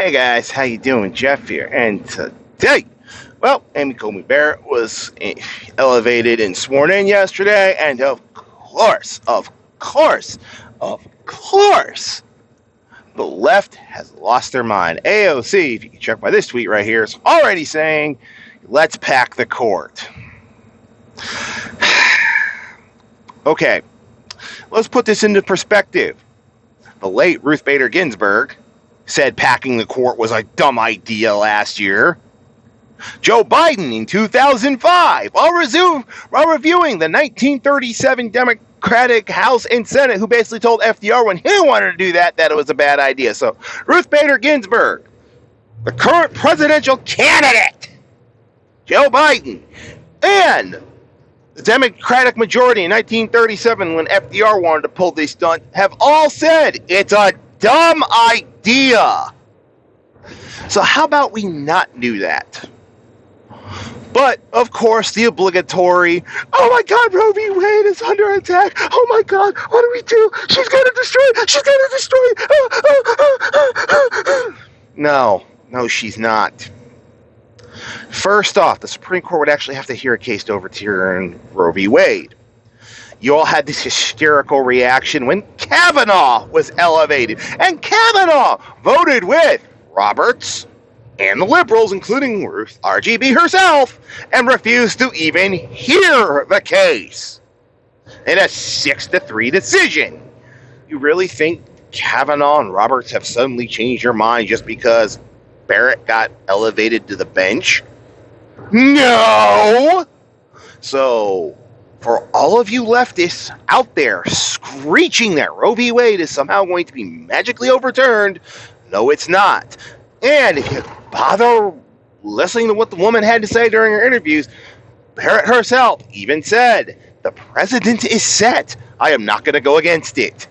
Hey guys, how you doing? Jeff here, and today, well, Amy Coney Barrett was elevated and sworn in yesterday, and of course, the left has lost their mind. AOC, if you can check by this tweet right here, is already saying, let's pack the court. Okay, let's put this into perspective. The late Ruth Bader Ginsburg said packing the court was a dumb idea last year. Joe Biden in 2005, while reviewing the 1937 Democratic House and Senate, who basically told FDR when he wanted to do that it was a bad idea. So Ruth Bader Ginsburg, the current presidential candidate, Joe Biden, and the Democratic majority in 1937 when FDR wanted to pull this stunt have all said it's a dumb idea. So how about we not do that? But, of course, the obligatory, oh my God, Roe v. Wade is under attack. Oh my God, what do we do? She's going to destroy it. No, she's not. First off, the Supreme Court would actually have to hear a case to overturn Roe v. Wade. You all had this hysterical reaction when Kavanaugh was elevated. And Kavanaugh voted with Roberts and the liberals, including Ruth RGB herself, and refused to even hear the case in a 6-3 decision. You really think Kavanaugh and Roberts have suddenly changed your mind just because Barrett got elevated to the bench? No! So, for all of you leftists out there screeching that Roe v. Wade is somehow going to be magically overturned, no, it's not. And if you bother listening to what the woman had to say during her interviews, Barrett herself even said, the precedent is set. I am not going to go against it.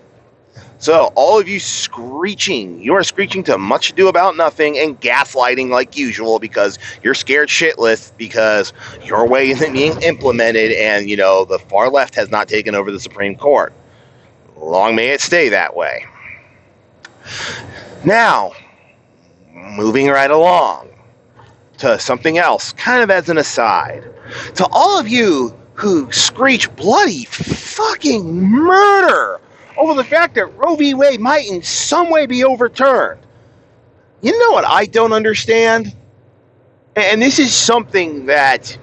So, all of you screeching, you are screeching to much ado about nothing and gaslighting like usual because you're scared shitless because your way isn't being implemented and, the far left has not taken over the Supreme Court. Long may it stay that way. Now, moving right along to something else, kind of as an aside. To all of you who screech bloody fucking murder over the fact that Roe v. Wade might in some way be overturned. You know what I don't understand? And this is something that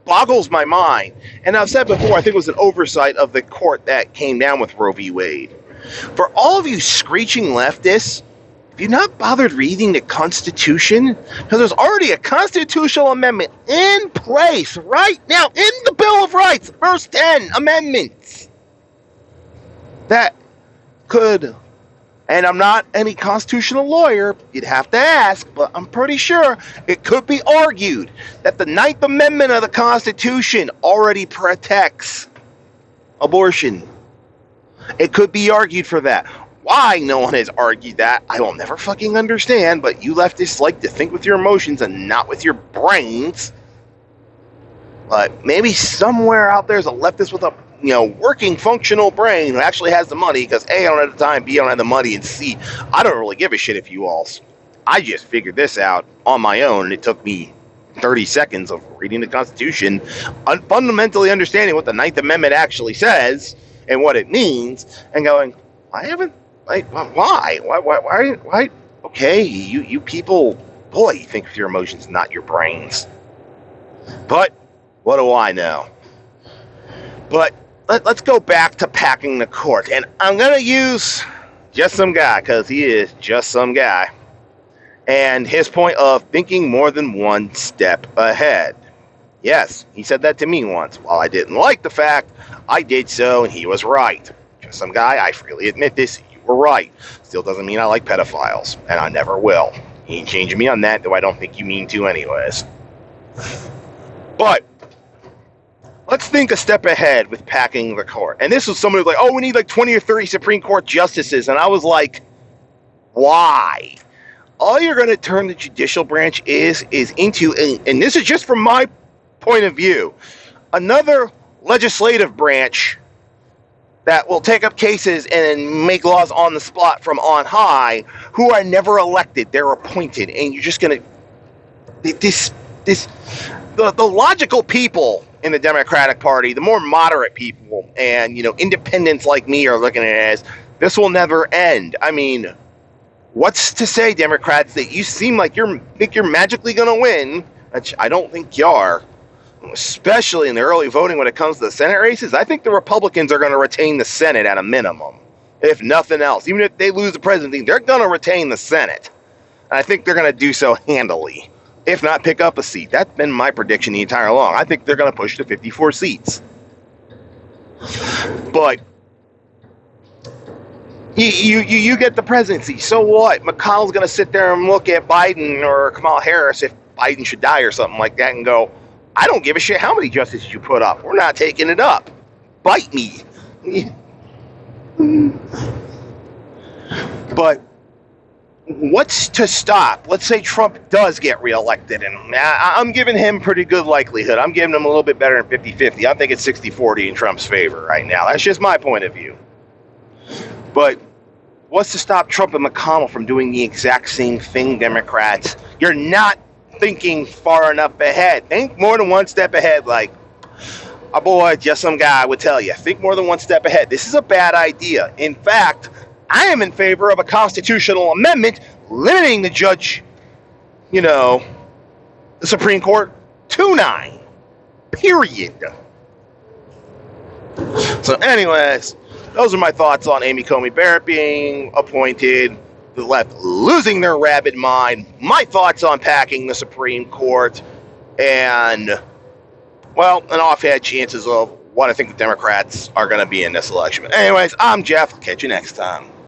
boggles my mind. And I've said before, I think it was an oversight of the court that came down with Roe v. Wade. For all of you screeching leftists, have you not bothered reading the Constitution? Because there's already a constitutional amendment in place right now in the Bill of Rights, first 10 amendments. That could, and I'm not any constitutional lawyer, you'd have to ask, but I'm pretty sure it could be argued that the 9th Amendment of the Constitution already protects abortion. It could be argued for that. Why no one has argued that, I will never fucking understand, but you leftists like to think with your emotions and not with your brains. But maybe somewhere out there's a leftist with a working functional brain who actually has the money because A, I don't have the time, B, I don't have the money, and C, I don't really give a shit if you all. I just figured this out on my own, and it took me 30 seconds of reading the Constitution, fundamentally understanding what the 9th Amendment actually says and what it means, and going, why? Okay, you people, boy, you think with your emotions, not your brains. But what do I know? But let's go back to packing the court. And I'm going to use just some guy, because he is just some guy. And his point of thinking more than one step ahead. Yes, he said that to me once. While I didn't like the fact, I did so, and he was right. Just some guy, I freely admit this, you were right. Still doesn't mean I like pedophiles, and I never will. He ain't changing me on that, though I don't think you mean to anyways. But let's think a step ahead with packing the court. And this was somebody who was like, we need 20 or 30 Supreme Court justices. And I was like, why? All you're going to turn the judicial branch is into, and this is just from my point of view, another legislative branch that will take up cases and make laws on the spot from on high, who are never elected. They're appointed, and you're just going to the logical people in the Democratic Party, the more moderate people, and independents like me are looking at it as this will never end. I mean, what's to say, Democrats, that you seem like you're magically going to win, which I don't think you are, especially in the early voting when it comes to the Senate races. I think the Republicans are going to retain the Senate at a minimum, if nothing else. Even if they lose the presidency, they're going to retain the Senate. And I think they're going to do so handily, if not pick up a seat. That's been my prediction the entire long. I think they're going to push to 54 seats. But you get the presidency. So what? McConnell's going to sit there and look at Biden or Kamala Harris, if Biden should die or something like that, and go, I don't give a shit how many justices you put up. We're not taking it up. Bite me. But what's to stop? Let's say Trump does get reelected, and I'm giving him pretty good likelihood. I'm giving him a little bit better than 50-50. I think it's 60-40 in Trump's favor right now. That's just my point of view. But what's to stop Trump and McConnell from doing the exact same thing, Democrats? You're not thinking far enough ahead. Think more than one step ahead, like a boy, just some guy would tell you. Think more than one step ahead. This is a bad idea. In fact, I am in favor of a constitutional amendment limiting the judge, the Supreme Court to 9. Period. So anyways, those are my thoughts on Amy Coney Barrett being appointed, the left losing their rabid mind, my thoughts on packing the Supreme Court, and, well, an offhand chances of what I think the Democrats are going to be in this election. But anyways, I'm Jeff. Catch you next time.